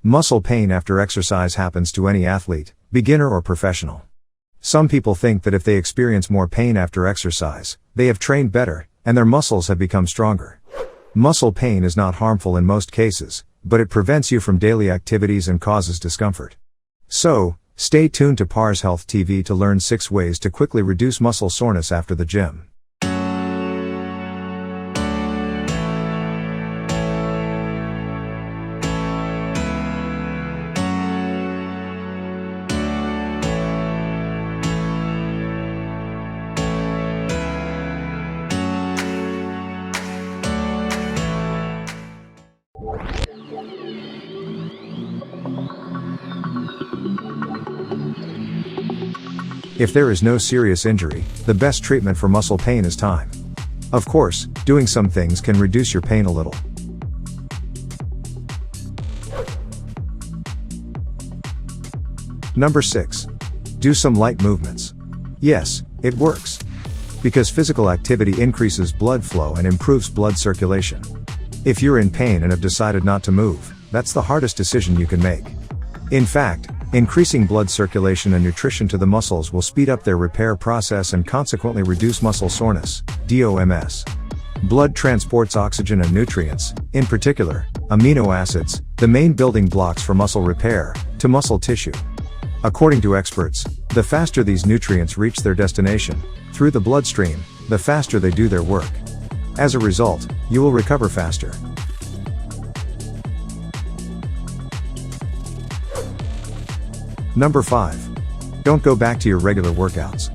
Muscle pain after exercise happens to any athlete, beginner or professional. Some people think that if they experience more pain after exercise, they have trained better, and their muscles have become stronger. Muscle pain is not harmful in most cases, but it prevents you from daily activities and causes discomfort. So, stay tuned to Pars Health TV to learn 6 ways to quickly reduce muscle soreness after the gym. If there is no serious injury, the best treatment for muscle pain is time. Of course, doing some things can reduce your pain a little. Number 6. Do some light movements. Yes, it works. Because physical activity increases blood flow and improves blood circulation. If you're in pain and have decided not to move, that's the hardest decision you can make. In fact, increasing blood circulation and nutrition to the muscles will speed up their repair process and consequently reduce muscle soreness, DOMS. Blood transports oxygen and nutrients, in particular, amino acids, the main building blocks for muscle repair, to muscle tissue. According to experts, the faster these nutrients reach their destination, through the bloodstream, the faster they do their work. As a result, you will recover faster. Number 5. Don't go back to your regular workouts.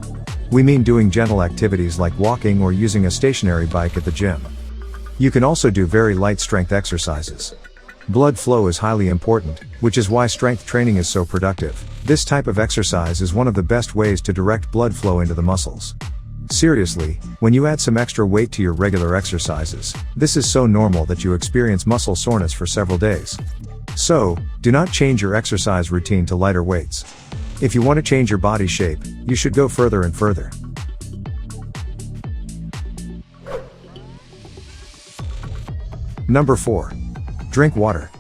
We mean doing gentle activities like walking or using a stationary bike at the gym. You can also do very light strength exercises. Blood flow is highly important, which is why strength training is so productive. This type of exercise is one of the best ways to direct blood flow into the muscles. Seriously, when you add some extra weight to your regular exercises, this is so normal that you experience muscle soreness for several days. So, do not change your exercise routine to lighter weights. If you want to change your body shape, you should go further and further. Number 4. Drink water.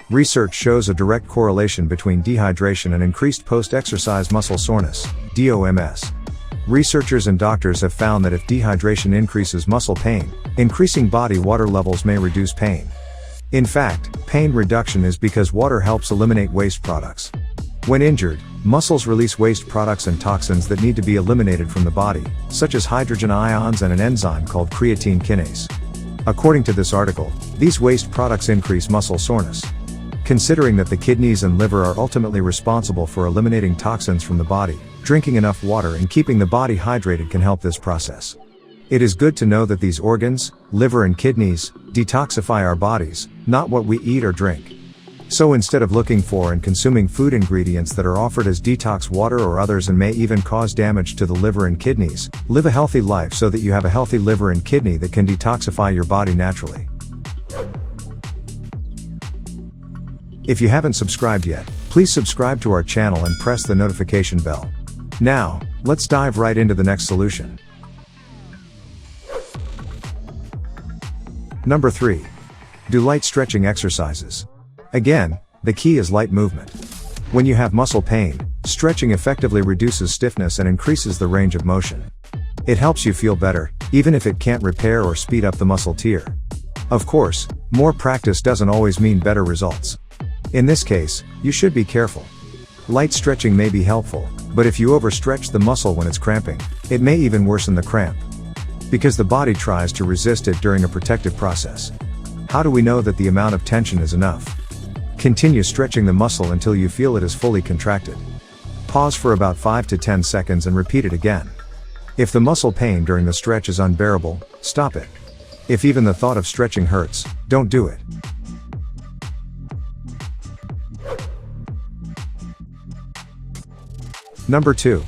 Research shows a direct correlation between dehydration and increased post-exercise muscle soreness, DOMS. Researchers and doctors have found that if dehydration increases muscle pain, increasing body water levels may reduce pain. In fact, pain reduction is because water helps eliminate waste products. When injured, muscles release waste products and toxins that need to be eliminated from the body, such as hydrogen ions and an enzyme called creatine kinase. According to this article, these waste products increase muscle soreness. Considering that the kidneys and liver are ultimately responsible for eliminating toxins from the body, drinking enough water and keeping the body hydrated can help this process. It is good to know that these organs, liver and kidneys, detoxify our bodies, not what we eat or drink. So instead of looking for and consuming food ingredients that are offered as detox water or others and may even cause damage to the liver and kidneys, live a healthy life so that you have a healthy liver and kidney that can detoxify your body naturally. If you haven't subscribed yet, please subscribe to our channel and press the notification bell. Now, let's dive right into the next solution. Number 3. Do light stretching exercises. Again, the key is light movement. When you have muscle pain, stretching effectively reduces stiffness and increases the range of motion. It helps you feel better, even if it can't repair or speed up the muscle tear. Of course, more practice doesn't always mean better results. In this case, you should be careful. Light stretching may be helpful, but if you overstretch the muscle when it's cramping, it may even worsen the cramp. Because the body tries to resist it during a protective process. How do we know that the amount of tension is enough? Continue stretching the muscle until you feel it is fully contracted. Pause for about 5 to 10 seconds and repeat it again. If the muscle pain during the stretch is unbearable, stop it. If even the thought of stretching hurts, don't do it. Number 2.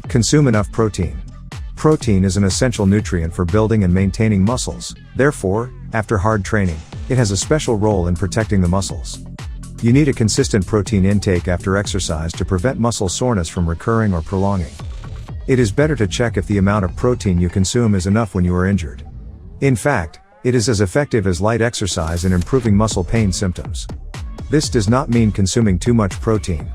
Consume enough protein. Protein is an essential nutrient for building and maintaining muscles. Therefore, after hard training, it has a special role in protecting the muscles. You need a consistent protein intake after exercise to prevent muscle soreness from recurring or prolonging. It is better to check if the amount of protein you consume is enough when you are injured. In fact, it is as effective as light exercise in improving muscle pain symptoms. This does not mean consuming too much protein.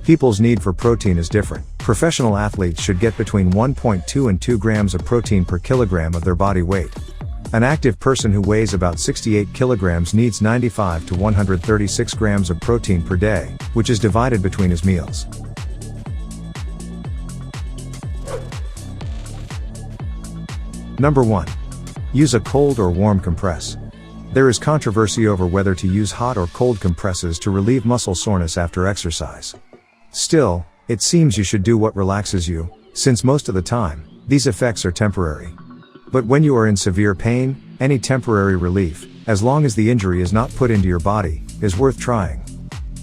People's need for protein is different. Professional athletes should get between 1.2 and 2 grams of protein per kilogram of their body weight. An active person who weighs about 68 kilograms needs 95 to 136 grams of protein per day, which is divided between his meals. Number 1. Use a cold or warm compress. There is controversy over whether to use hot or cold compresses to relieve muscle soreness after exercise. Still, it seems you should do what relaxes you, since most of the time, these effects are temporary. But when you are in severe pain, any temporary relief, as long as the injury is not put into your body, is worth trying.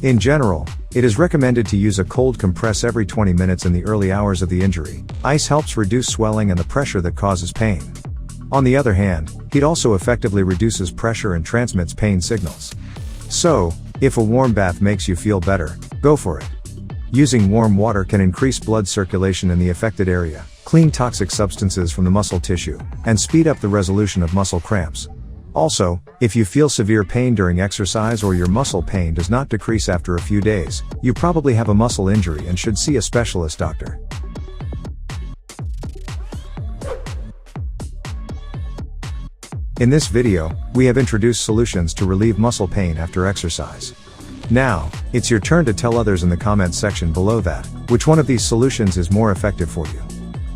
In general, it is recommended to use a cold compress every 20 minutes in the early hours of the injury. Ice helps reduce swelling and the pressure that causes pain. On the other hand, heat also effectively reduces pressure and transmits pain signals. So, if a warm bath makes you feel better, go for it. Using warm water can increase blood circulation in the affected area, clean toxic substances from the muscle tissue, and speed up the resolution of muscle cramps. Also, if you feel severe pain during exercise or your muscle pain does not decrease after a few days, you probably have a muscle injury and should see a specialist doctor. In this video, we have introduced solutions to relieve muscle pain after exercise. Now, it's your turn to tell others in the comments section below that, which one of these solutions is more effective for you.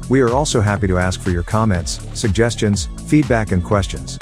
We are also happy to ask for your comments, suggestions, feedback and questions.